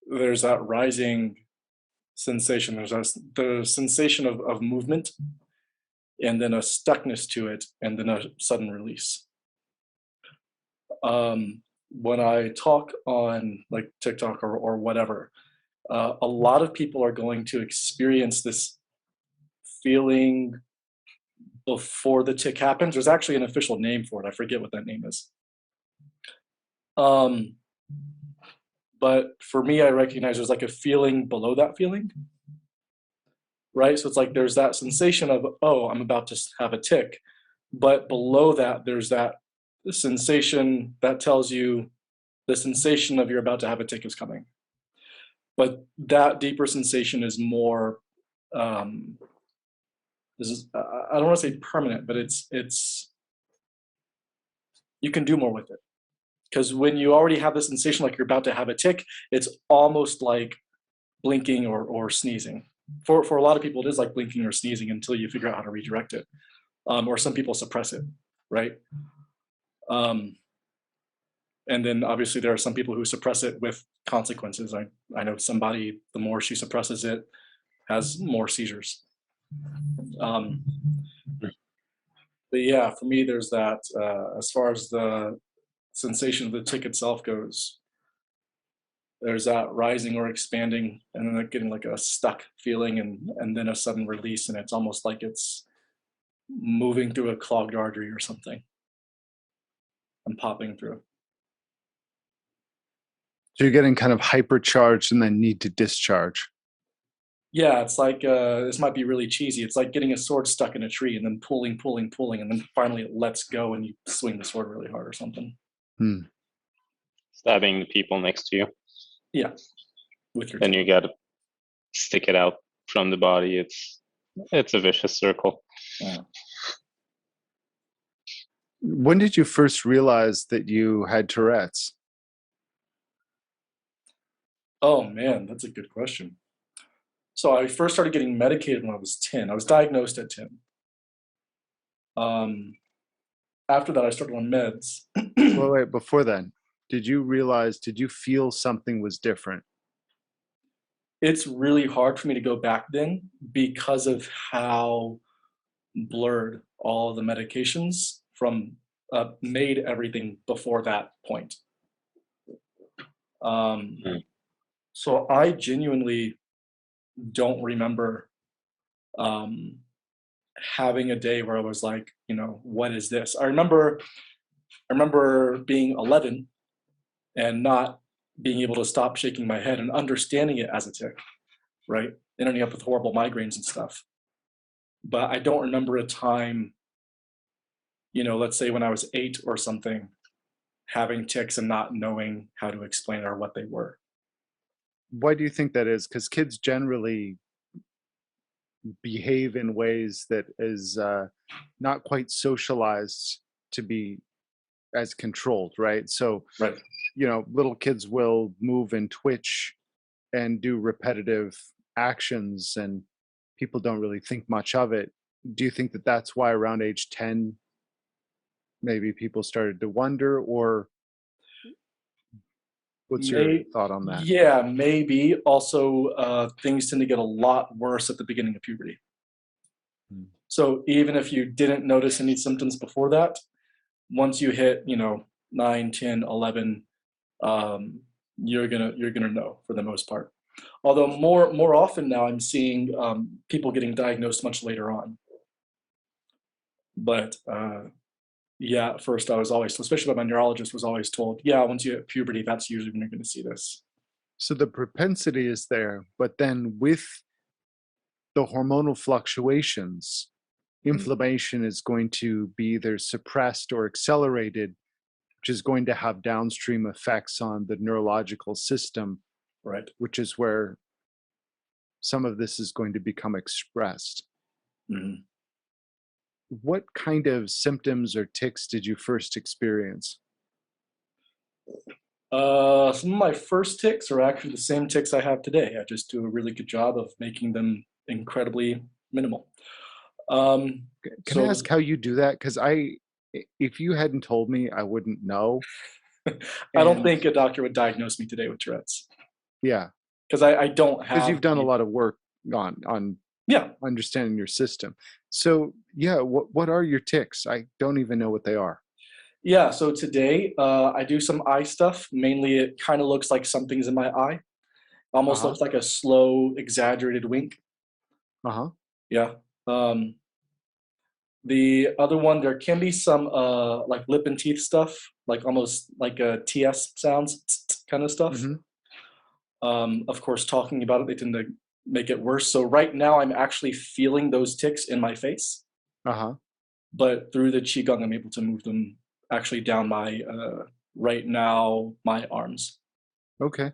there's that rising sensation. The sensation of movement, and then a stuckness to it, and then a sudden release. When I talk on like TikTok or whatever, a lot of people are going to experience this feeling before the tick happens. There's actually an official name for it. I forget what that name is. Um, but for me, I recognize there's like a feeling below that feeling, right? So it's like there's that sensation of, oh, I'm about to have a tick. But below that, there's that sensation that tells you the sensation of you're about to have a tick is coming. But that deeper sensation is more, I don't want to say permanent, but it's you can do more with it. Because when you already have the sensation like you're about to have a tick, it's almost like blinking or sneezing. For a lot of people, it is like blinking or sneezing until you figure out how to redirect it. Or some people suppress it, right? And then obviously there are some people who suppress it with consequences. I know somebody, the more she suppresses it, has more seizures. But yeah, for me, there's that, as far as the sensation of the tick itself goes, there's that rising or expanding and then like getting like a stuck feeling and then a sudden release. And it's almost like it's moving through a clogged artery or something and popping through. So you're getting kind of hypercharged and then need to discharge. Yeah, it's like, this might be really cheesy. It's like getting a sword stuck in a tree and then pulling, and then finally it lets go and you swing the sword really hard or something. Stabbing the people next to you. Yeah, with your Then teeth. you gotta stick it out from the body. It's a vicious circle. Yeah. When did you first realize that you had Tourette's? Oh man, that's a good question. So I first started getting medicated when I was 10. I was diagnosed at 10. After that, I started on meds. Wait, before then, did you feel something was different? It's really hard for me to go back then because of how blurred all the medications from made everything before that point. So I genuinely don't remember having a day where I was like, what is this? I remember being 11 and not being able to stop shaking my head and understanding it as a tick, right? And ending up with horrible migraines and stuff. But I don't remember a time, let's say when I was 8 or something, having tics and not knowing how to explain it or what they were. Why do you think that is? Because kids generally behave in ways that is not quite socialized to be as controlled, right? So, right. Little kids will move and twitch and do repetitive actions, and people don't really think much of it. Do you think that that's why around age 10, maybe people started to wonder, or what's your thought on that? Yeah, maybe. Also, things tend to get a lot worse at the beginning of puberty. So even if you didn't notice any symptoms before that, once you hit, 9, 10, 11, you're gonna know for the most part. Although more often now I'm seeing people getting diagnosed much later on. But yeah, at first I was always, especially by my neurologist, was always told, yeah, once you hit puberty, that's usually when you're going to see this. So the propensity is there, but then with the hormonal fluctuations, inflammation is going to be either suppressed or accelerated, which is going to have downstream effects on the neurological system, right? Which is where some of this is going to become expressed. Mm-hmm. What kind of symptoms or tics did you first experience? Some of my first tics are actually the same tics I have today. I just do a really good job of making them incredibly minimal. Can I ask how you do that? Because if you hadn't told me, I wouldn't know. I don't think a doctor would diagnose me today with Tourette's. Yeah. because I don't Because have you've done a the- lot of work on yeah. understanding your system. So yeah, what are your tics? I don't even know what they are. Yeah, so today I do some eye stuff. Mainly, it kind of looks like something's in my eye. Almost Uh-huh. looks like a slow, exaggerated wink. Uh-huh. Yeah. Um, the other one, there can be some like lip and teeth stuff, like almost like TS sounds kind of stuff. Mm-hmm. Of course, talking about it, they tend to make it worse. So right now, I'm actually feeling those tics in my face, Uh-huh. but through the qigong, I'm able to move them actually down my right now my arms. Okay.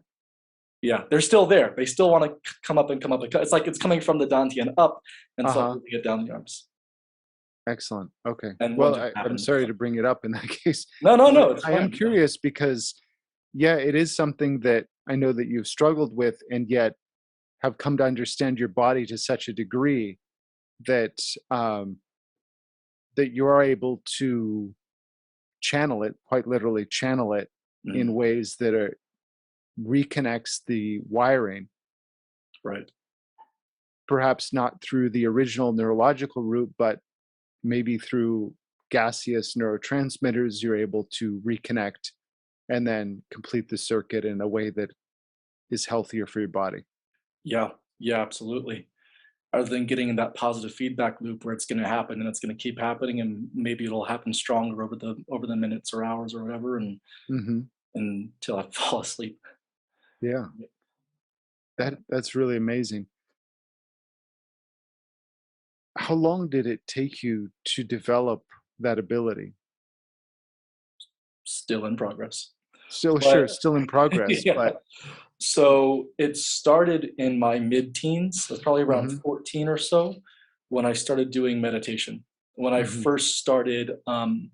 Yeah, they're still there. They still want to come up and come up. It's like it's coming from the dantian up and start Uh-huh. moving it down the arms. Excellent. Okay. And one Well, just I'm happened. sorry to bring it up in that case, No, no, no, but it's I am fine. Yeah. curious because, yeah, it is something that I know that you've struggled with and yet have come to understand your body to such a degree that um, that you are able to channel it, quite literally channel it in Mhm. ways that are reconnects the wiring, Right. perhaps not through the original neurological route, but maybe through gaseous neurotransmitters, you're able to reconnect and then complete the circuit in a way that is healthier for your body. Yeah. Yeah, absolutely. Other than getting in that positive feedback loop where it's going to happen and it's going to keep happening, and maybe it'll happen stronger over the minutes or hours or whatever, and Hmm. until I fall asleep. Yeah, Yeah. that's really amazing. How long did it take you to develop that ability? Still in progress. Still, sure, But still in progress, yeah. but So it started in my mid-teens. That's probably around hmm 14 or so when I started doing meditation. When I hmm first started kind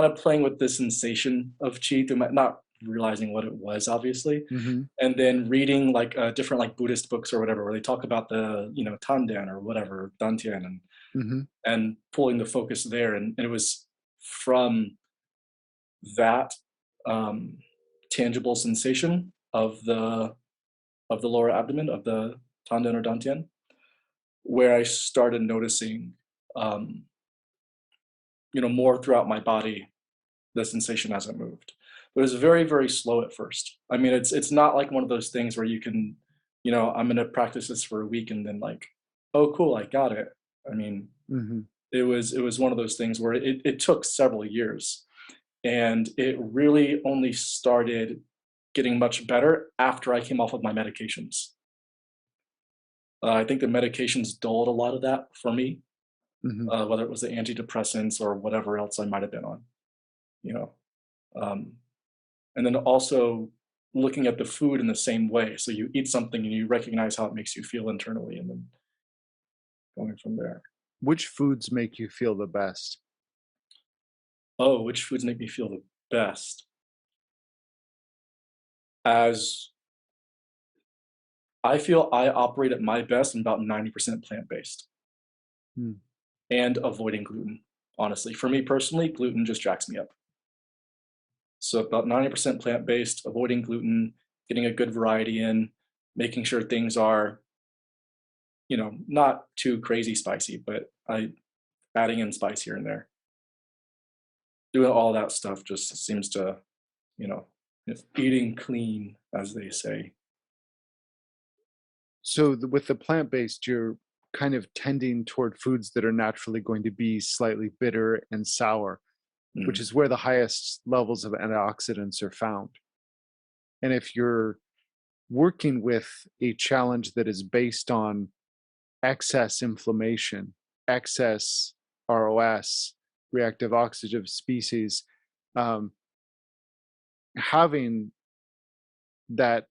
of playing with the sensation of chi through my, not realizing what it was, obviously, hmm and then reading like different like Buddhist books or whatever, where they talk about the Tandan or whatever Dantian, hmm and pulling the focus there, and it was from that um, tangible sensation of the lower abdomen of the Tandan or Dantian, where I started noticing, um, more throughout my body, the sensation as it moved. But it was very, very slow at first. I mean, it's not like one of those things where you can, I'm gonna practice this for a week and then like, oh, cool, I got it. I mean, hmm it was one of those things where it took several years, and it really only started getting much better after I came off of my medications. I think the medications dulled a lot of that for me, hmm whether it was the antidepressants or whatever else I might have been on, you know. Um, and then also looking at the food in the same way. So you eat something and you recognize how it makes you feel internally, and then going from there. Which foods make you feel the best? Oh, which foods make me feel the best? As I feel I operate at my best in about 90% plant based Mm. and avoiding gluten. Honestly, for me personally, gluten just jacks me up. So about 90% plant based, avoiding gluten, getting a good variety in, making sure things are, not too crazy spicy, but I adding in spice here and there. Doing all that stuff just seems to, you know, it's eating clean, as they say. So with the plant-based, you're kind of tending toward foods that are naturally going to be slightly bitter and sour, which Mm, is where the highest levels of antioxidants are found. And if you're working with a challenge that is based on excess inflammation, excess ROS, reactive oxidative species, um, having that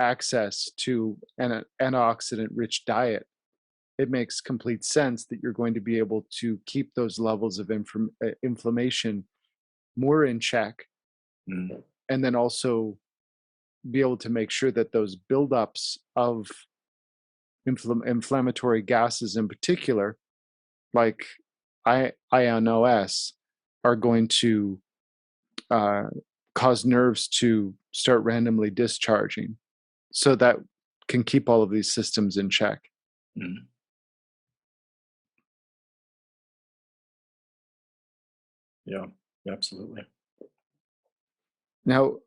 access to an antioxidant rich diet, it makes complete sense that you're going to be able to keep those levels of inflammation more in check, mm, and then also be able to make sure that those buildups of inflammatory gases in particular, like INOS, are going to uh, cause nerves to start randomly discharging. So that can keep all of these systems in check. Mm. Yeah, absolutely. Now,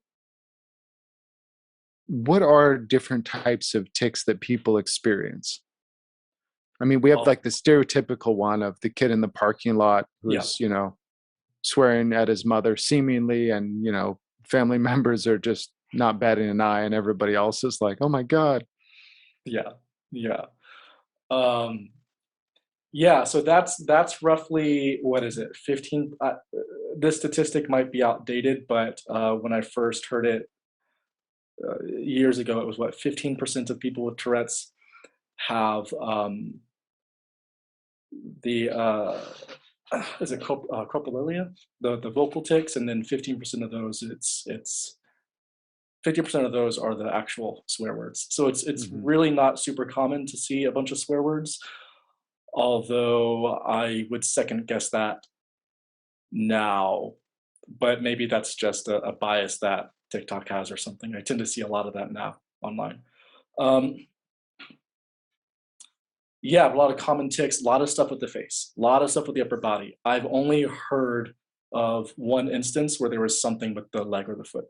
what are different types of tics that people experience? I mean, we have Oh, like the stereotypical one of the kid in the parking lot yeah, who's, swearing at his mother seemingly, and, family members are just not batting an eye, and everybody else is like, oh my God. yeah, yeah. Um, yeah, so that's roughly, what is it, 15? This statistic might be outdated, but when I first heard it years ago, it was what, 15% of people with Tourette's have the is it coprolalia, the vocal tics, and then 15% of those, it's 50% of those are the actual swear words. So it's Mhm. really not super common to see a bunch of swear words, although I would second guess that now, but maybe that's just a bias that TikTok has or something. I tend to see a lot of that now online. Um, yeah, a lot of common tics, a lot of stuff with the face, a lot of stuff with the upper body. I've only heard of one instance where there was something with the leg or the foot.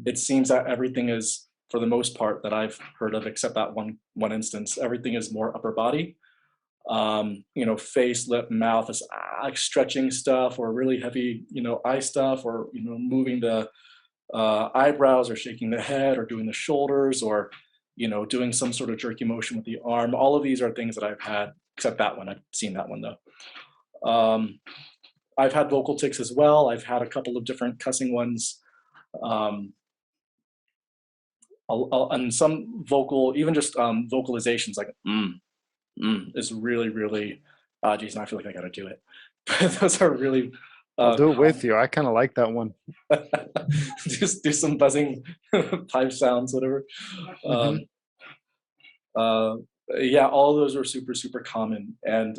It seems that everything is, for the most part, that I've heard of, except that one instance, everything is more upper body. Face, lip, mouth is like stretching stuff, or really heavy, eye stuff, or moving the eyebrows, or shaking the head, or doing the shoulders, or doing some sort of jerky motion with the arm. All of these are things that I've had, except that one. I've seen that one though. I've had vocal tics as well. I've had a couple of different cussing ones. Um, and some vocal, even just vocalizations like is really, really, geez, now I feel like I gotta do it. But those are really I'll do it common. with you. I kind of like that one. Just do some buzzing pipe sounds, whatever. Hmm. Um, uh, yeah, all of those are super, super common. And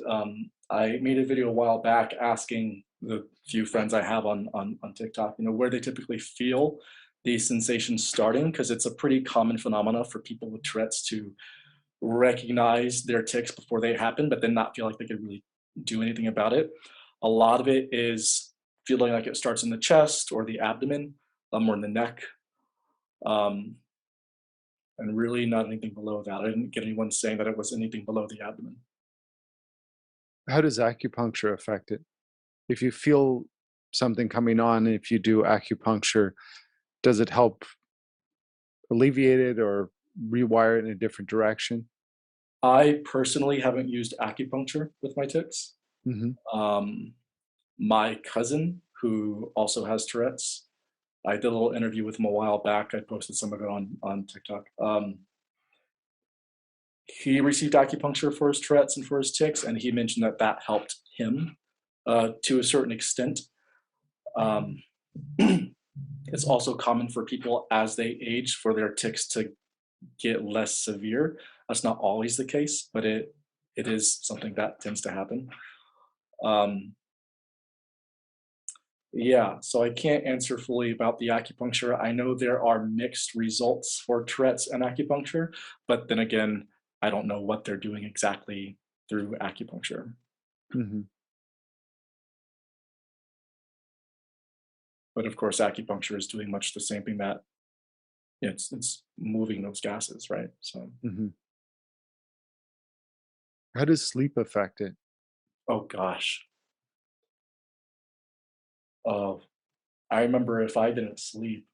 I made a video a while back asking the few friends I have on TikTok, where they typically feel these sensations starting, because it's a pretty common phenomena for people with Tourette's to recognize their tics before they happen, but then not feel like they could really do anything about it. A lot of it is feeling like it starts in the chest or the abdomen, or in the neck, um, and really not anything below that. I didn't get anyone saying that it was anything below the abdomen. How does acupuncture affect it? If you feel something coming on, if you do acupuncture, does it help alleviate it or rewire it in a different direction? I personally haven't used acupuncture with my tics. Hmm. Um, my cousin, who also has Tourette's, I did a little interview with him a while back. I posted some of it on TikTok. He received acupuncture for his Tourette's and for his tics, and he mentioned that that helped him to a certain extent. Um, it's also common for people as they age for their tics to get less severe. That's not always the case, but it is something that tends to happen. Um, yeah, so I can't answer fully about the acupuncture. I know there are mixed results for Tourette's and acupuncture, but then again, I don't know what they're doing exactly through acupuncture. Hmm. But of course, acupuncture is doing much the same thing that it's moving those gases, right? So, Hmm. How does sleep affect it? oh gosh, oh, I remember if I didn't sleep,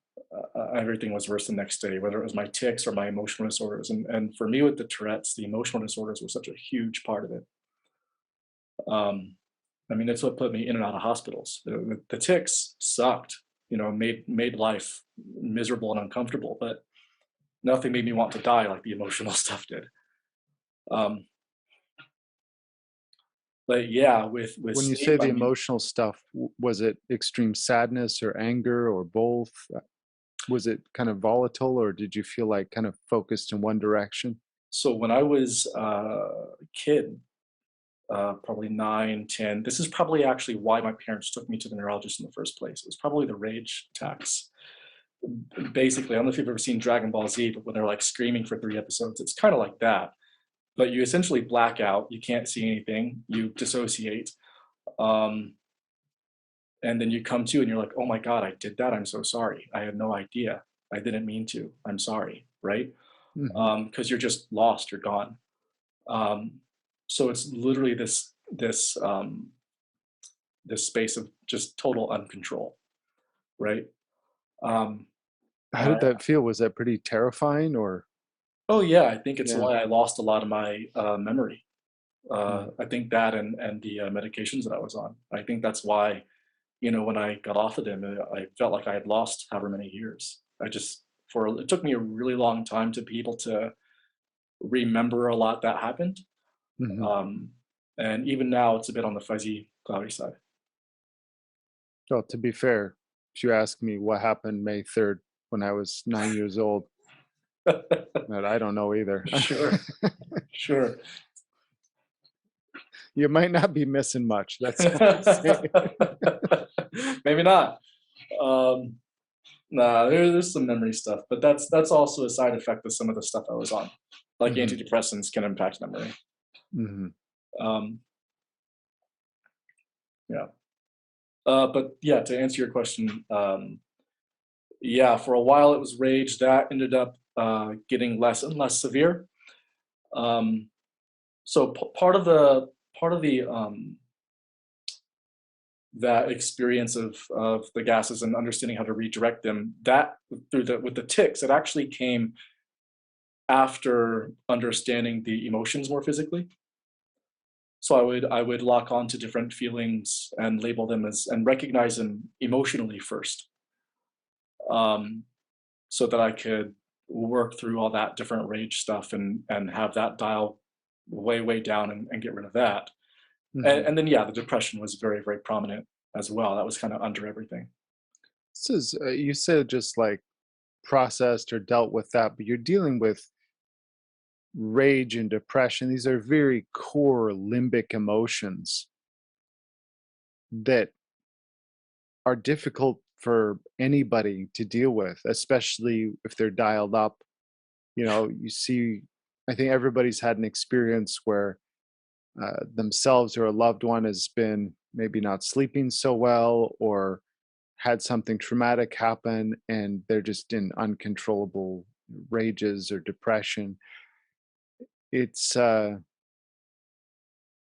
everything was worse the next day, whether it was my tics or my emotional disorders. And for me with the Tourette's, the emotional disorders were such a huge part of it. Um, I mean, it's what put me in and out of hospitals. The tics sucked, made life miserable and uncomfortable, but nothing made me want to die like the emotional stuff did. Um, but yeah, with When you sleep, say the I mean, emotional stuff, was it extreme sadness or anger or both? Was it kind of volatile, or did you feel like kind of focused in one direction? so when I was a kid, probably 9, 10. This is probably actually why my parents took me to the neurologist in the first place. It was probably the rage attacks. basically, I don't know if you've ever seen Dragon Ball Z, but when they're like screaming for 3 episodes, it's kind of like that. But you essentially black out. You can't see anything. You dissociate. Um, and then you come to and you're like, oh my God, I did that. I'm so sorry. I had no idea. I didn't mean to. I'm sorry. Right. Hmm. Because you're just lost. You're gone. Um, so it's literally this space of just total uncontrol. Right. Um, How and did that feel? Was that pretty terrifying or? oh yeah, I think it's Yeah. why I lost a lot of my memory. Mm. I think that and the medications that I was on. I think that's why, when I got off of them, I felt like I had lost however many years. It took me a really long time to be able to remember a lot that happened. Hmm. Um, and even now, it's a bit on the fuzzy, cloudy side. Well, to be fair, if you ask me what happened May 3rd when I was 9 years old, that I don't know either. Sure, sure. You might not be missing much. That's all I'm saying. Maybe not. Um, Nah, there's some memory stuff, but that's also a side effect of some of the stuff I was on. Like Hmm. antidepressants can impact memory. Hmm. Um, yeah. But yeah, to answer your question, yeah, for a while it was rage. That ended up getting less and less severe. Um, so part of the that experience of the gases and understanding how to redirect them, that through the with the tics, it actually came after understanding the emotions more physically. So I would lock on to different feelings and label them as and recognize them emotionally first, um, so that I could work through all that different rage stuff and have that dial way down and get rid of that. Hmm. And then yeah, the depression was very prominent as well. That was kind of under everything. This is, you said just like processed or dealt with that, but you're dealing with rage and depression. These are very core limbic emotions that are difficult for anybody to deal with, especially if they're dialed up. You see, I think everybody's had an experience where themselves or a loved one has been maybe not sleeping so well or had something traumatic happen and they're just in uncontrollable rages or depression. It's it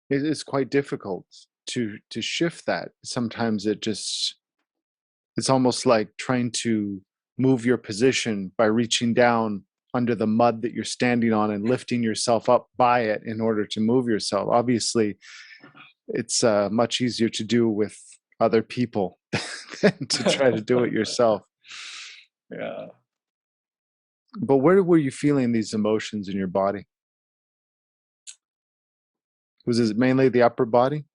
is quite difficult to shift that. Sometimes it's almost like trying to move your position by reaching down under the mud that you're standing on and lifting yourself up by it in order to move yourself. Obviously, it's much easier to do with other people than to try to do it yourself. Yeah. But where were you feeling these emotions in your body? Was it mainly the upper body?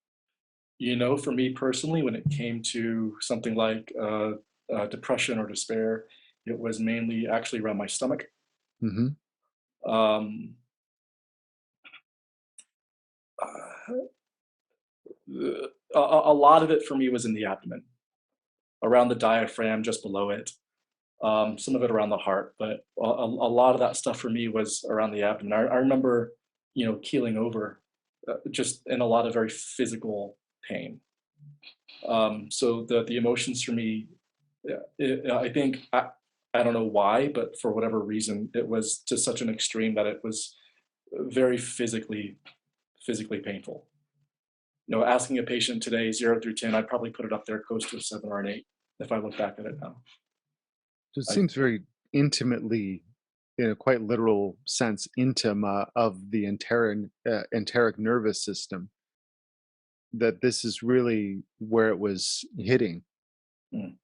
For me personally, when it came to something like depression or despair, it was mainly actually around my stomach. Hmm. Um, uh, a lot of it for me was in the abdomen, around the diaphragm, just below it. Some of it around the heart, but a lot of that stuff for me was around the abdomen. I remember, keeling over, just in a lot of very physical pain. So the emotions for me, yeah, I think I don't know why, but for whatever reason, it was to such an extreme that it was very physically painful. Asking a patient today 0 through 10, I'd probably put it up there close to a 7 or an 8 if I look back at it now. So it I seems very intimately, in a quite literal sense, intima of the enteric nervous system. That this is really where it was hitting. mm,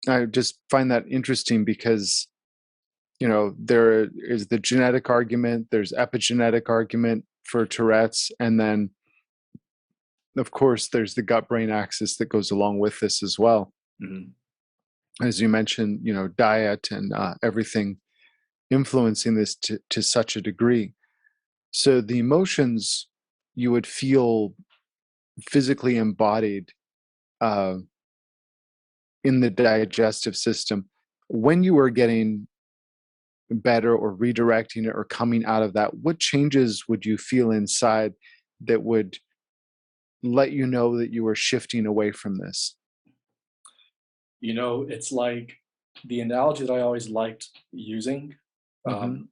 I just find that interesting because there is the genetic argument, there's epigenetic argument for Tourette's, and then of course there's the gut brain axis that goes along with this as well. mhm. As you mentioned, diet and everything influencing this to such a degree. So the emotions you would feel physically embodied, uh, in the digestive system. When you were getting better or redirecting it or coming out of that, what changes would you feel inside that would let you know that you were shifting away from this? It's like the analogy that I always liked using. Mm-hmm. Um,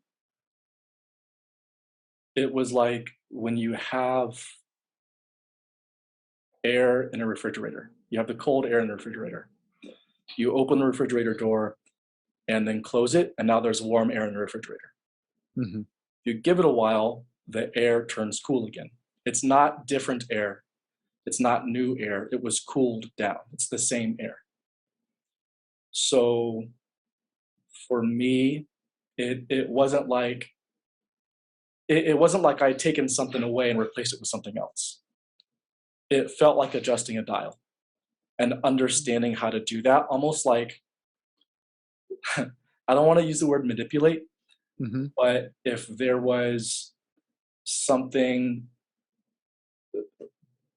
it was like when you have air in a refrigerator, you have the cold air in the refrigerator. You open the refrigerator door and then close it, and now there's warm air in the refrigerator. Mm-hmm. You give it a while, the air turns cool again. It's not different air. It's not new air. It was cooled down. It's the same air. So for me, it wasn't like it wasn't like I'd taken something away and replaced it with something else. It felt like adjusting a dial and understanding how to do that, almost like I don't want to use the word manipulate, Mm-hmm. but if there was something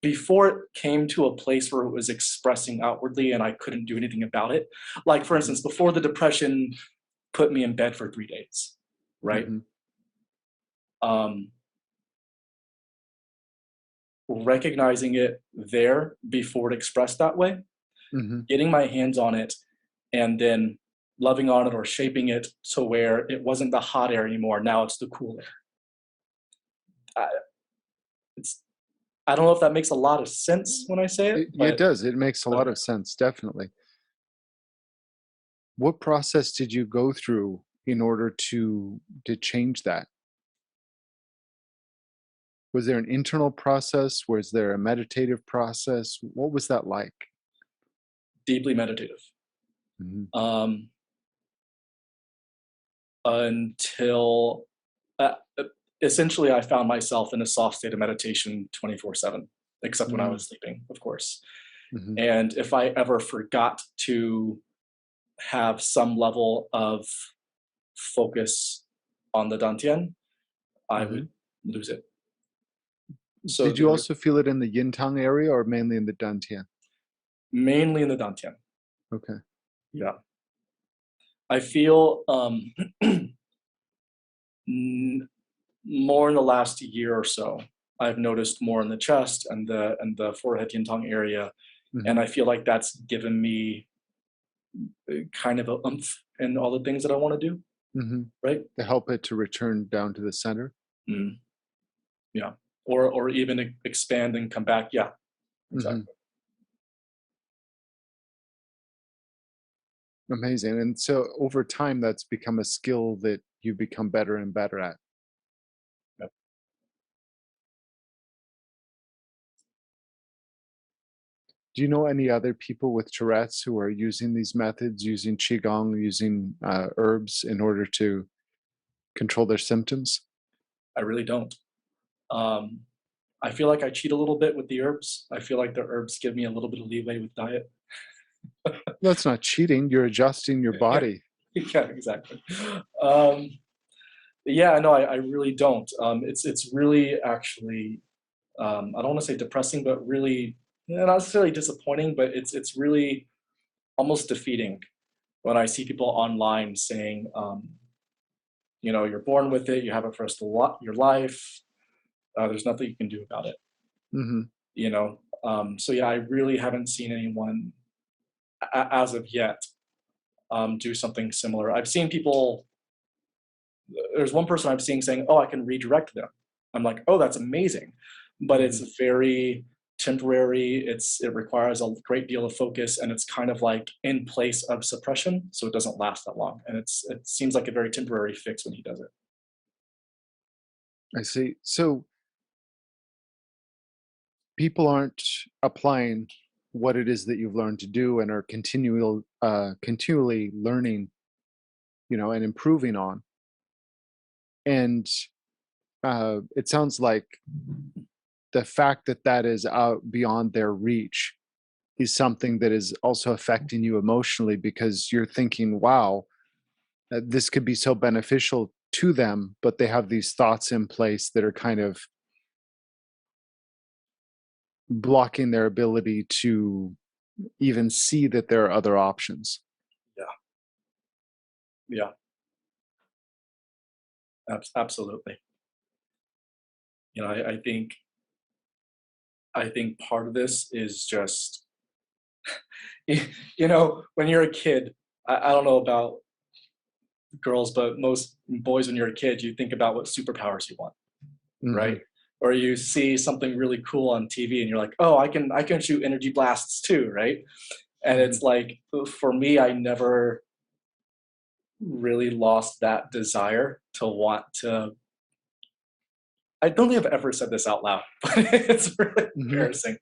before it came to a place where it was expressing outwardly and I couldn't do anything about it. Like, for instance, before the depression put me in bed for 3 days, right? Mm-hmm. Um, recognizing it there before it expressed that way, Mm-hmm. getting my hands on it, and then loving on it or shaping it to where it wasn't the hot air anymore. Now it's the cool air. I, it's I don't know if that makes a lot of sense when I say it, It but does. It makes a lot of sense, definitely. What process did you go through in order to change that? Was there an internal process? Was there a meditative process? What was that like? deeply meditative. Mhm. Um, until uh, uh, essentially I found myself in a soft state of meditation 24/7, except when I Mm, was sleeping, of course. mhm, And if I ever forgot to have some level of focus on the dantian, I mhm. would lose it. So Did you also feel it in the yin tang area or mainly in the dantian? mainly in the dantian. Okay. Yeah, I feel more in the last year or so. I've noticed more in the chest and the forehead yin tang area, and Mhm, I feel like that's given me kind of a oomph in all the things that I want to do. mhm. Right? To help it to return down to the center. Mm, yeah. Or even expand and come back. Yeah. Mhm. Exactly. Amazing. And so over time, that's become a skill that you become better and better at. Yep. Do you know any other people with Tourette's who are using these methods, using qigong, using herbs in order to control their symptoms? I really don't. Um, I feel like I cheat a little bit with the herbs. I feel like the herbs give me a little bit of leeway with diet. That's not cheating. You're adjusting your Yeah, body. yeah, exactly. Um, yeah, no, I really don't. It's really actually I don't want to say depressing, but really not necessarily disappointing, but it's really almost defeating when I see people online saying, you're born with it, you have it for the rest of your life. There's nothing you can do about it. Hmm. So yeah, I really haven't seen anyone as of yet do something similar. I've seen people. There's one person I'm seeing saying, "Oh, I can redirect them." I'm like, "Oh, that's amazing," but Hmm. it's very temporary. It requires a great deal of focus, and it's kind of like in place of suppression, so it doesn't last that long. And it seems like a very temporary fix when he does it. I see. So people aren't applying what it is that you've learned to do and are continually learning, and improving on. And it sounds like the fact that that is out beyond their reach is something that is also affecting you emotionally because you're thinking, wow, this could be so beneficial to them, but they have these thoughts in place that are kind of blocking their ability to even see that there are other options. Yeah. Yeah. Absolutely. You know, I think part of this is just you know, when you're a kid, I don't know about girls, but most boys, when you're a kid, you think about what superpowers you want, Hmm. right? Or you see something really cool on TV, and you're like, oh, I can shoot energy blasts too, right? And Hmm. it's like, for me, I never really lost that desire to want to. I don't think I've ever said this out loud, but it's really Hmm. embarrassing.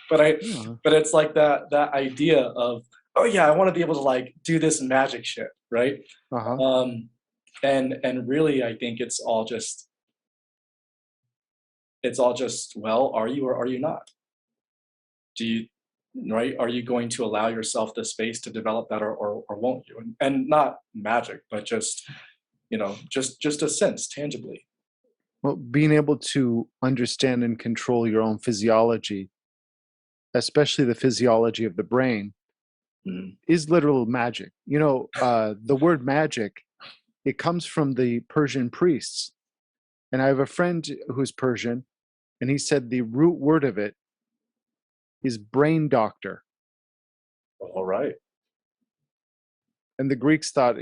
But I, Yeah. but it's like that idea of, oh yeah, I want to be able to like do this magic shit, right? Uh-huh. Um, and really, I think it's all just, well, are you or are you not? Do you, right? Are you going to allow yourself the space to develop that, or won't you? And not magic, but just, just a sense tangibly. Well, being able to understand and control your own physiology, especially the physiology of the brain, Mhm. is literal magic. The word magic, it comes from the Persian priests. And I have a friend who's Persian, and he said the root word of it is brain doctor. All right. And the Greeks thought,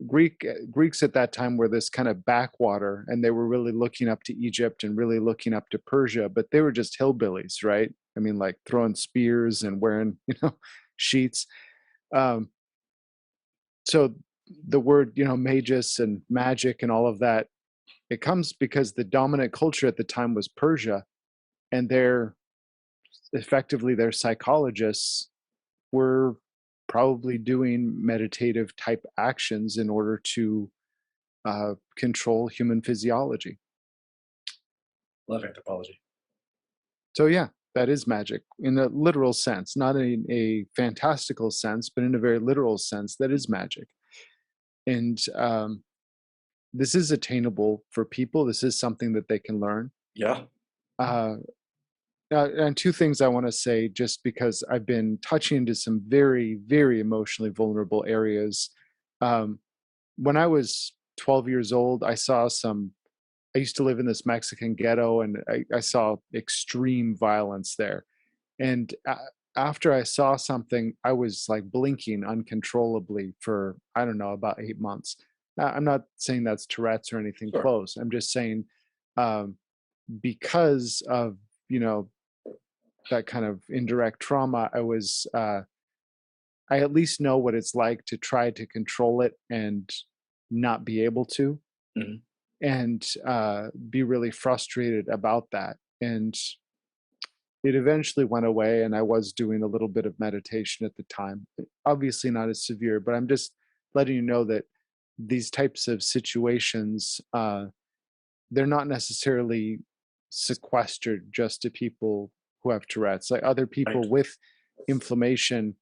Greeks at that time were this kind of backwater, and they were really looking up to Egypt and really looking up to Persia, but they were just hillbillies, right? I mean, like throwing spears and wearing, sheets. Um, so the word, magus and magic and all of that, it comes because the dominant culture at the time was Persia, and their psychologists were probably doing meditative type actions in order to control human physiology. Love anthropology. So yeah, that is magic in a literal sense, not in a fantastical sense, but in a very literal sense. That is magic, and this is attainable for people. This is something that they can learn. Yeah. Uh, and two things I want to say, just because I've been touching into some very, very emotionally vulnerable areas. Um, when I was 12 years old, I used to live in this Mexican ghetto, and I saw extreme violence there. And after I saw something, I was like blinking uncontrollably for, I don't know, about 8 months. I'm not saying that's Tourette's or anything Sure. close. I'm just saying, um, because of, you know, that kind of indirect trauma, I at least know what it's like to try to control it and not be able to, Mhm. and be really frustrated about that. And it eventually went away, and I was doing a little bit of meditation at the time. Obviously, not as severe, but I'm just letting you know that these types of situations, they're not necessarily sequestered just to people who have Tourette's. Like other Right. people with inflammation,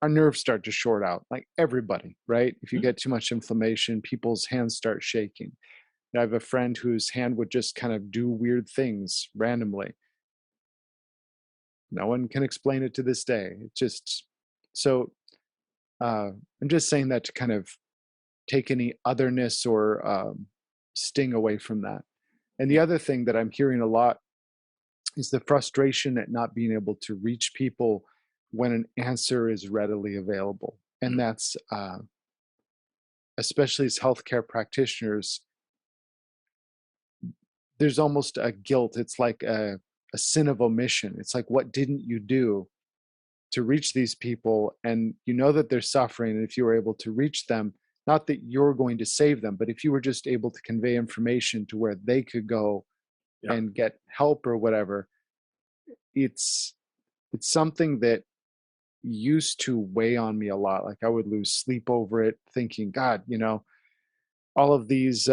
our nerves start to short out, like everybody, right? If you Mhm. get too much inflammation, people's hands start shaking. I have a friend whose hand would just kind of do weird things randomly. No one can explain it to this day. It just so I'm just saying that to kind of take any otherness or sting away from that. And the Yeah. other thing that I'm hearing a lot is the frustration at not being able to reach people when an answer is readily available. And Mhm. that's especially as healthcare practitioners, there's almost a guilt. It's like a sin of omission. It's like, what didn't you do to reach these people? And you know that they're suffering. And if you were able to reach them, not that you're going to save them, but if you were just able to convey information to where they could go Yeah. and get help or whatever, it's something that used to weigh on me a lot. Like I would lose sleep over it, thinking, God, all of these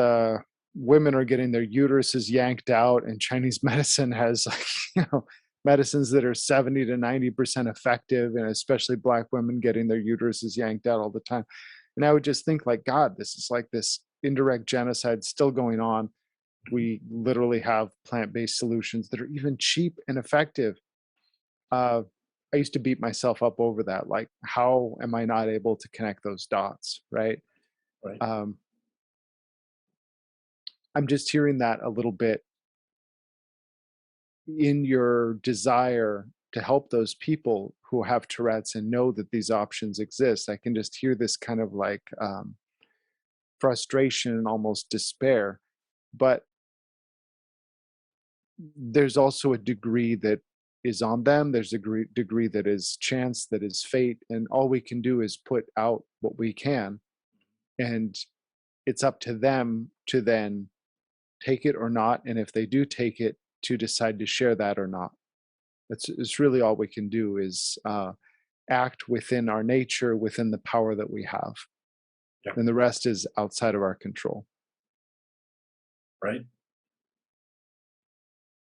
women are getting their uteruses yanked out, and Chinese medicine has like, medicines that are 70 to 90% effective, and especially Black women getting their uteruses yanked out all the time. And I would just think, like, God, this is like this indirect genocide still going on. We literally have plant-based solutions that are even cheap and effective. Uh, I used to beat myself up over that. Like, how am I not able to connect those dots? Right. Right. I'm just hearing that a little bit in your desire to help those people who have Tourette's and know that these options exist. I can just hear this kind of like frustration and almost despair. But there's also a degree that is on them. There's a degree that is chance, that is fate. And all we can do is put out what we can. And it's up to them to then take it or not. And if they do take it, to decide to share that or not. It's really all we can do is act within our nature, within the power that we have. Yeah. And the rest is outside of our control. Right.